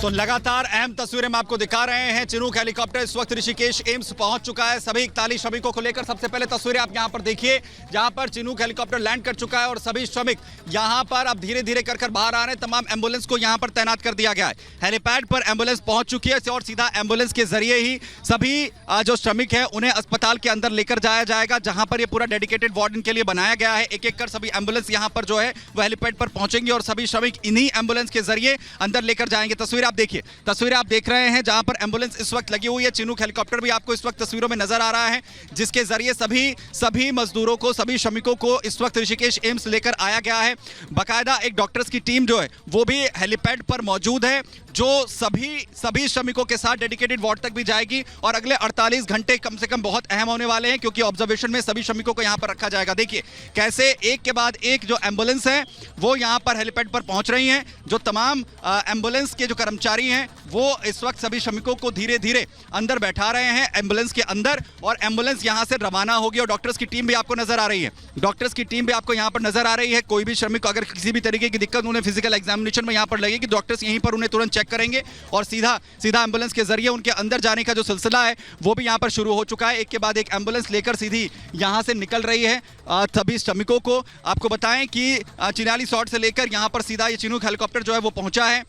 तो लगातार अहम तस्वीरें हम आपको दिखा रहे हैं। चिनूक हेलीकॉप्टर इस वक्त ऋषिकेश एम्स पहुंच चुका है सभी 41 श्रमिकों को लेकर। सबसे पहले तस्वीरें आप यहां पर देखिए जहां पर चिनूक हेलीकॉप्टर लैंड कर चुका है और सभी श्रमिक यहां पर अब धीरे धीरे कर बाहर आ रहे हैं। तमाम एम्बुलेंस को यहां पर तैनात कर दिया गया है। हेलीपैड पर एम्बुलेंस पहुंच चुकी है और सीधा एम्बुलेंस के जरिए ही सभी जो श्रमिक है उन्हें अस्पताल के अंदर लेकर जाया जाएगा, जहां पर यह पूरा डेडिकेटेड वार्ड इनके लिए बनाया गया है। एक एक कर सभी एम्बुलेंस यहां पर जो है वह हेलीपैड पर पहुंचेंगे और सभी श्रमिक इन्हीं एम्बुलेंस के जरिए अंदर लेकर जाएंगे। तस्वीर आप देखिए, तस्वीरें आप देख रहे हैं जहां पर एम्बुलेंस इस वक्त लगी हुई है। चिनूक हेलीकॉप्टर भी आपको इस वक्त तस्वीरों में नजर आ रहा है, जिसके जरिए सभी मजदूरों को, सभी श्रमिकों को इस वक्त ऋषिकेश एम्स लेकर आया गया है। बाकायदा एक डॉक्टर्स की टीम जो है वो भी हेलीपैड पर मौजूद है, जो सभी श्रमिकों के साथ डेडिकेटेड वार्ड तक भी जाएगी। और अगले 48 घंटे कम से कम बहुत अहम होने वाले हैं, क्योंकि ऑब्जर्वेशन में सभी श्रमिकों को यहां पर रखा जाएगा। देखिए कैसे एक के बाद एक जो एम्बुलेंस है वो यहां पर हेलीपैड पर पहुंच रही हैं। जो तमाम एम्बुलेंस के जो कर्मचारी हैं वो इस वक्त सभी श्रमिकों को धीरे धीरे अंदर बैठा रहे हैं एम्बुलेंस के अंदर, और एम्बुलेंस यहां से रवाना होगी। और डॉक्टर्स की टीम भी आपको नजर आ रही है, डॉक्टर्स की टीम भी आपको यहां पर नजर आ रही है। कोई भी श्रमिक अगर किसी भी तरीके की दिक्कत उन्हें फिजिकल एग्जामिनेशन में यहां पर लगेगी, डॉक्टर्स यहीं पर उन्हें तुरंत चेक करेंगे और सीधा एम्बुलेंस के जरिए उनके अंदर जाने का जो सिलसिला है वो भी यहां पर शुरू हो चुका है। एक के बाद एक एम्बुलेंस लेकर सीधी यहां से निकल रही है सभी श्रमिकों को। आपको बताएं कि चिन्याली सॉर्ट से लेकर यहां पर सीधा ये चिनूक हेलीकॉप्टर जो है वो पहुंचा है।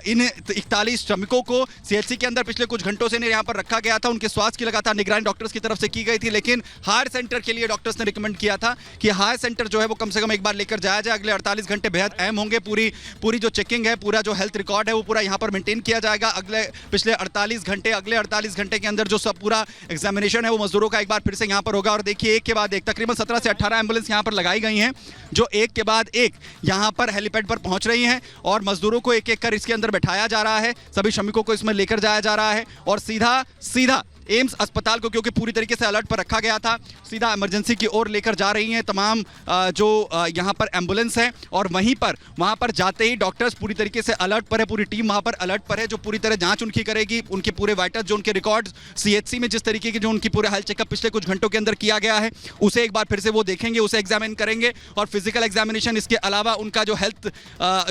इन 41 श्रमिकों को सीएचसी के अंदर पिछले कुछ घंटों से यहां पर रखा गया था। उनके स्वास्थ्य की लगातार निगरानी डॉक्टर्स की तरफ से की गई थी, लेकिन हायर सेंटर के लिए डॉक्टर्स ने रिकमेंड किया था कि हायर सेंटर जो है वो कम से कम एक बार लेकर जाया जाए। अगले 48 घंटे बेहद अहम होंगे। पूरी जो चेकिंग है, पूरा जो हेल्थ रिकॉर्ड है वो पूरा यहां पर मेंटेन किया जाएगा। अगले 48 घंटे के अंदर जो सब पूरा एग्जामिनेशन है वो मजदूरों का एक बार फिर से यहां पर होगा। और देखिए एक के बाद एक तकरीबन 17 से 18 एम्बुलेंस यहां पर लगाई गई हैं, जो एक के बाद एक यहां पर हेलीपैड पर पहुंच रही हैं और मजदूरों को एक एक कर इसके अंदर बैठाया जा रहा है। सभी श्रमिकों को इसमें लेकर जाया जा रहा है और सीधा एम्स अस्पताल को, क्योंकि पूरी तरीके से अलर्ट पर रखा गया था, सीधा इमरजेंसी की ओर लेकर जा रही हैं तमाम जो यहां पर एम्बुलेंस है। और वहां पर जाते ही डॉक्टर्स पूरी तरीके से अलर्ट पर है, पूरी टीम वहां पर अलर्ट पर है, जो पूरी तरह जांच उनकी करेगी। उनके पूरे वाइटल जो उनके रिकॉर्ड्स सीएचसी में जिस तरीके की जो उनकी पूरे हेल्थ चेकअप पिछले कुछ घंटों के अंदर किया गया है उसे एक बार फिर से वो देखेंगे, उसे एग्जामिन करेंगे। और फिजिकल एग्जामिनेशन, इसके अलावा उनका जो हेल्थ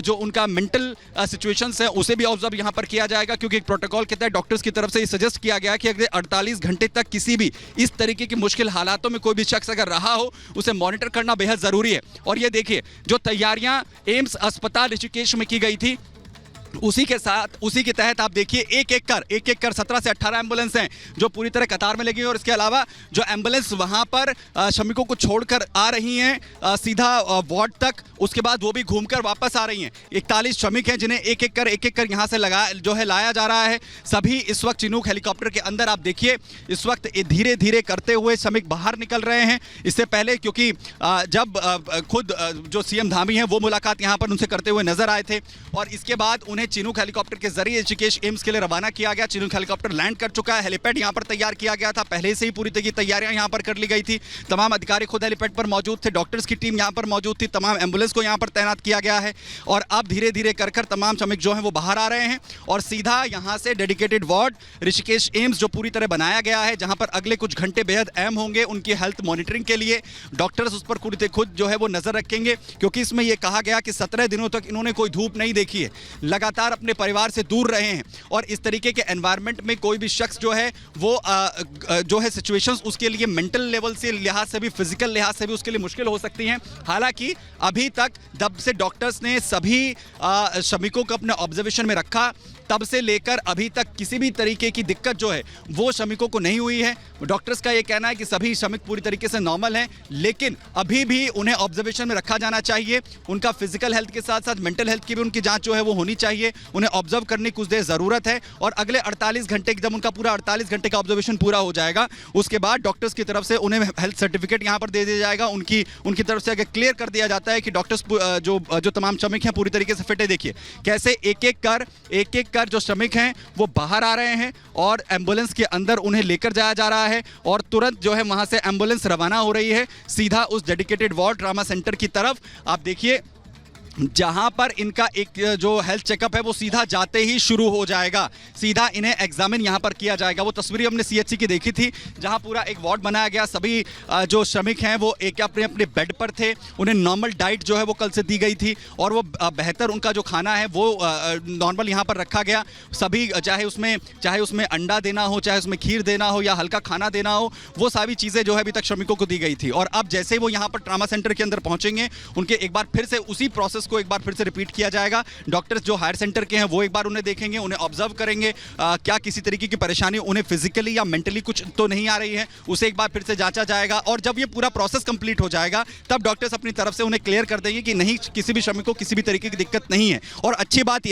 जो उनका मेंटल सिचुएशंस है उसे भी ऑब्जर्व यहां पर किया जाएगा, क्योंकि एक प्रोटोकॉल के तहत डॉक्टर्स की तरफ से सजेस्ट किया गया कि अगले 48 घंटे तक किसी भी इस तरीके की मुश्किल हालातों में कोई भी शख्स अगर रहा हो उसे मॉनिटर करना बेहद जरूरी है। और ये देखिए जो तैयारियां एम्स अस्पताल ऋषिकेश में की गई थी उसी के तहत आप देखिए एक एक कर 17 से 18 एम्बुलेंस हैं जो पूरी तरह कतार में लगी हैं। और इसके अलावा जो एम्बुलेंस वहां पर श्रमिकों को छोड़कर आ रही हैं सीधा वार्ड तक, उसके बाद वो भी घूमकर वापस आ रही हैं। 41 श्रमिक हैं जिन्हें एक एक कर यहां से लाया जा रहा है। सभी इस वक्त चिनूक हेलीकॉप्टर के अंदर आप देखिए इस वक्त धीरे धीरे करते हुए श्रमिक बाहर निकल रहे हैं। इससे पहले क्योंकि जब खुद जो सीएम धामी हैं वो मुलाकात यहां पर उनसे करते हुए नजर आए थे, और इसके बाद उन्हें चिनूक हेलीकॉप्टर के जरिए ऋषिकेश एम्स के लिए रवाना किया गया। चिनूक हेलीकॉप्टर लैंड कर चुका है, हेलीपैड यहां पर तैयार किया गया था, पहले से ही पूरी तरह की तैयारियां यहां पर कर ली गई थी। तमाम अधिकारी खुद हेलीपैड पर मौजूद थे, डॉक्टर्स की टीम यहां पर मौजूद थी, तमाम एम्बुलेंस को यहां पर तैनात किया गया है। और अब धीरे धीरे कर तमाम श्रमिक जो हैं वो बाहर आ रहे हैं और सीधा यहां से डेडिकेटेड वार्ड ऋषिकेश एम्स जो पूरी तरह बनाया गया है, जहां पर अगले कुछ घंटे बेहद अहम होंगे उनकी हेल्थ मॉनिटरिंग के लिए। डॉक्टर्स उस पर खुद जो है वो नजर रखेंगे, क्योंकि इसमें यह कहा गया कि 17 दिनों तक इन्होंने कोई धूप नहीं देखी है, लगातार अपने परिवार से दूर रहे हैं। और इस तरीके के एनवायरनमेंट में कोई भी शख्स जो है वो जो है सिचुएशंस उसके लिए मेंटल लेवल से लिहाज से भी, फिजिकल लिहाज से भी उसके लिए मुश्किल हो सकती हैं। हालांकि अभी तक जब से डॉक्टर्स ने सभी श्रमिकों को अपने ऑब्जर्वेशन में रखा तब से लेकर अभी तक किसी भी तरीके की दिक्कत जो है वो श्रमिकों को नहीं हुई है। डॉक्टर्स का ये कहना है कि सभी श्रमिक पूरी तरीके से नॉर्मल हैं, लेकिन अभी भी उन्हें ऑब्जर्वेशन में रखा जाना चाहिए। उनका फिजिकल हेल्थ के साथ साथ मेंटल हेल्थ की भी उनकी जांच जो है वो होनी चाहिए, उन्हें ऑब्जर्व करने की कुछ देर ज़रूरत है। और अगले 48 घंटे जब उनका पूरा 48 घंटे का ऑब्जर्वेशन पूरा हो जाएगा उसके बाद डॉक्टर्स की तरफ से उन्हें हेल्थ सर्टिफिकेट यहाँ पर दे दिया जाएगा। उनकी तरफ से अगर क्लियर कर दिया जाता है कि डॉक्टर्स जो तमाम श्रमिक हैं पूरी तरीके से फिट है। देखिए कैसे एक एक कर जो श्रमिक हैं वो बाहर आ रहे हैं और एम्बुलेंस के अंदर उन्हें लेकर जाया जा रहा है और तुरंत जो है वहां से एम्बुलेंस रवाना हो रही है सीधा उस डेडिकेटेड वार्ड ट्रॉमा सेंटर की तरफ। आप देखिए जहां पर इनका एक जो हेल्थ चेकअप है वो सीधा जाते ही शुरू हो जाएगा, सीधा इन्हें एग्जामिन यहां पर किया जाएगा। वो तस्वीरें हमने सीएचसी की देखी थी जहां पूरा एक वार्ड बनाया गया, सभी जो श्रमिक हैं वो एक अपने अपने बेड पर थे, उन्हें नॉर्मल डाइट जो है वो कल से दी गई थी और वो बेहतर उनका जो खाना है वो नॉर्मल यहां पर रखा गया। सभी चाहे उसमें अंडा देना हो, चाहे उसमें खीर देना हो या हल्का खाना देना हो, वो सारी चीज़ें जो है अभी तक श्रमिकों को दी गई थी। और अब जैसे वो यहाँ पर ट्रामा सेंटर के अंदर पहुंचेंगे, उनके एक बार फिर से उसी प्रोसेस को एक बार फिर से रिपीट किया जाएगा। डॉक्टर्स जो हायर सेंटर के हैं वो एक बार उन्हें देखेंगे, उन्हें ऑब्जर्व करेंगे, क्या किसी तरीके की परेशानी उन्हें फिजिकली या मेंटली कुछ तो नहीं आ रही है, उसे एक बार फिर से जांचा जाएगा। और जब ये पूरा प्रोसेस कंप्लीट हो जाएगा तब डॉक्टर्स अपनी तरफ से उन्हें क्लियर कर देंगे कि नहीं, किसी भी श्रमिक को किसी भी तरीके की दिक्कत नहीं है। और अच्छी बात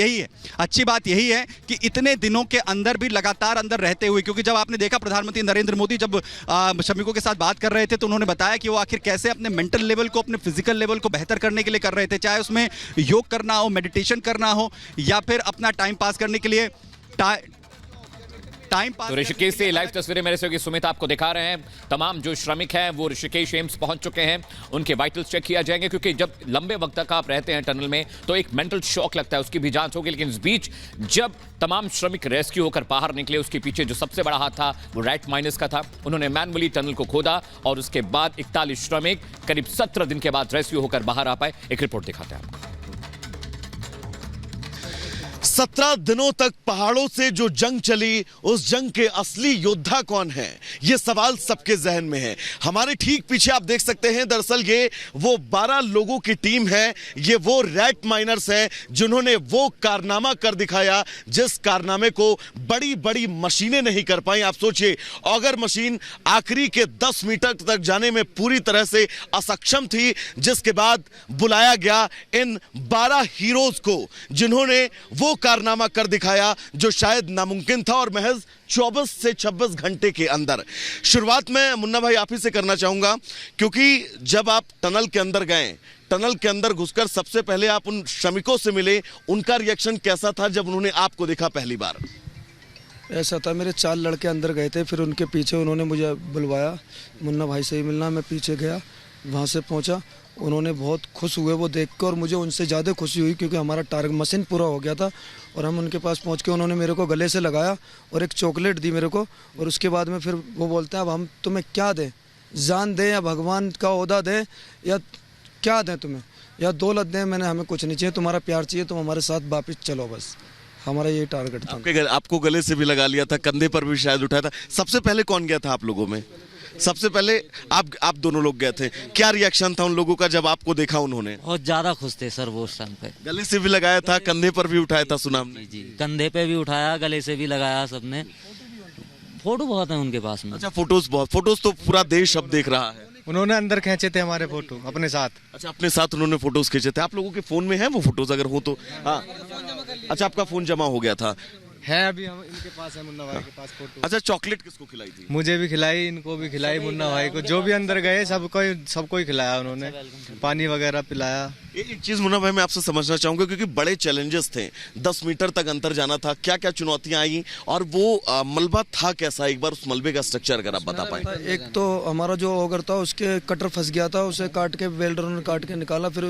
यही है कि इतने दिनों के अंदर भी लगातार अंदर रहते हुए, क्योंकि जब आपने देखा प्रधानमंत्री नरेंद्र मोदी जब श्रमिकों के साथ बात कर रहे थे तो उन्होंने बताया कि वो आखिर कैसे अपने मेंटल लेवल को, अपने फिजिकल लेवल को बेहतर करने के लिए कर रहे थे, चाहे उसमें योग करना हो, मेडिटेशन करना हो या फिर अपना टाइम पास करने के लिए टाइम पास। तो ऋषिकेश से लाइव तस्वीरें मेरे सहयोगी सुमित आपको दिखा रहे हैं। तमाम जो श्रमिक हैं वो ऋषिकेश एम्स पहुंच चुके हैं, उनके वाइटल्स चेक किया जाएंगे, क्योंकि जब लंबे वक्त तक आप रहते हैं टनल में तो एक मेंटल शॉक लगता है, उसकी भी जांच होगी। लेकिन इस बीच जब तमाम श्रमिक रेस्क्यू होकर बाहर निकले, उसके पीछे जो सबसे बड़ा हाथ था वो रैट माइनस का था। उन्होंने मैनुअली टनल को खोदा और उसके बाद 41 श्रमिक करीब 17 दिन के बाद रेस्क्यू होकर बाहर आ पाए। एक रिपोर्ट दिखाते हैं आपको। 17 दिनों तक पहाड़ों से जो जंग चली, उस जंग के असली योद्धा कौन है, ये सवाल सबके जहन में है। हमारे ठीक पीछे आप देख सकते हैं, दरअसल ये वो 12 लोगों की टीम है, ये वो रैट माइनर्स हैं जिन्होंने वो कारनामा कर दिखाया जिस कारनामे को बड़ी बड़ी मशीनें नहीं कर पाई। आप सोचिए, अगर मशीन आखिरी के 10 मीटर तक जाने में पूरी तरह से असक्षम थी, जिसके बाद बुलाया गया इन 12 हीरोज को जिन्होंने वो कारनामा कर दिखाया जो शायद नामुमकिन था, और महज 24 से 26 घंटे के अंदर। शुरुआत में मुन्ना भाई आप ही से करना चाहूंगा, क्योंकि जब आप टनल के अंदर गए, टनल के अंदर घुसकर सबसे पहले आप उन श्रमिकों से मिले, उनका रिएक्शन कैसा था जब उन्होंने आपको देखा पहली बार? ऐसा था, मेरे 4 लड़के अंदर गए थे, फिर उनके पीछे उन्होंने मुझे बुलवाया, मुन्ना भाई से ही मिलना। मैं पीछे गया, वहाँ से पहुँचा, उन्होंने बहुत खुश हुए वो देख कर, और मुझे उनसे ज़्यादा खुशी हुई क्योंकि हमारा टारगेट मशीन पूरा हो गया था। और हम उनके पास पहुंच के उन्होंने मेरे को गले से लगाया और एक चॉकलेट दी मेरे को। और उसके बाद में फिर वो बोलते हैं अब हम तुम्हें क्या दें, जान दें या भगवान का ओहदा दें या क्या दें तुम्हें, या दौलत दें। मैंने हमें कुछ नहीं चाहिए, तुम्हारा प्यार चाहिए, तुम हमारे साथ वापस चलो, बस हमारा यही टारगेट था। आपको गले से भी लगा लिया था, कंधे पर भी शायद उठाया था। सबसे पहले कौन गया था आप लोगों में? सबसे पहले आप दोनों लोग गए थे। क्या रिएक्शन था उन लोगों का जब आपको देखा उन्होंने? बहुत ज्यादा खुश थे सर वो उस टाइम पे। गले से भी लगाया था, कंधे पर भी उठाया था, सुना हमने। जी, कंधे पे भी उठाया, गले से भी लगाया सबने। फोटो बहुत है उनके पास में। अच्छा, फोटोज तो पूरा देश अब देख रहा है। उन्होंने अंदर खींचे थे हमारे फोटो अपने साथ। अच्छा, अपने साथ उन्होंने फोटोज खींचे थे। आप लोगों के फोन में है वो फोटोज अगर हो तो? हाँ, अच्छा, आपका फोन जमा हो गया था। है अभी हम इनके पास है, मुन्ना भाई के पास फोटो। अच्छा, चॉकलेट किसको खिलाई थी? मुझे भी खिलाई, इनको भी खिलाई, मुन्ना भाई को, जो भी अंदर गए सबको ही खिलाया उन्होंने, पानी वगैरह पिलाया। एक चीज मुन्ना भाई मैं आपसे समझना चाहूंगा, क्योंकि बड़े चैलेंजेस थे, 10 मीटर तक अंतर जाना था, क्या क्या चुनौतियां आई और वो मलबा था कैसा? एक बार उस मलबे का स्ट्रक्चर अगर आप बता पाए। एक तो हमारा जो ऑगर था उसके कटर फंस गया था, उसे काट के वेल्डरों ने काट के निकाला, फिर